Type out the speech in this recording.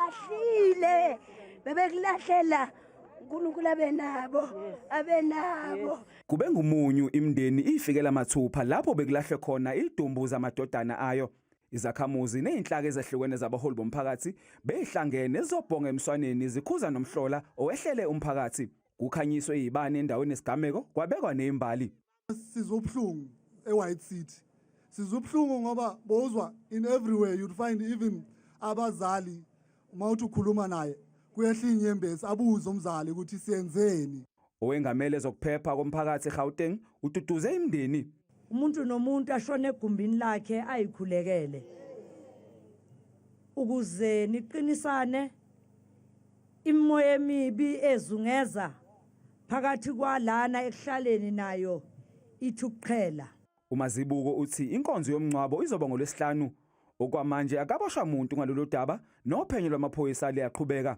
bekulahlile bebekulahlela uNkulunkulu abenabo Kube ngumunyu imndeni ifikela mathupha lapho bekulahle khona idumbu zamadodana ayo. Izakhamuzi nezinhlaka ezahlukene zabaholi bomphakathi beyihlangene zobhonga emswaneni zikhuza nomhlola owehlele umphakathi. Kukhanyiswe izibane endaweni esigameko kwabekwa nezimbali. Sizobhlungu eWhite City. Sizobhlungu ngoba bozwa in everywhere you'd find even abazali uma uthi ukhuluma naye kuyehla inyembezi abuza umzali ukuthi siyenzeni. Owengamele zokuphepha komphakathi eGauteng ututuze imndeni. Umuntu nomuntu ashone egumbini lakhe ayikhulekele ukuze niqinisane imoya emibi ezungeza phakathi kwalana ekuhlaleni nayo ithuqhela. uMazibuko uthi inkonzo yomncwabo izoba ngolwesihlanu okwamanje akaboshwa umuntu ngalolu daba nophenyo lwamaphoyisa liyaqhubeka.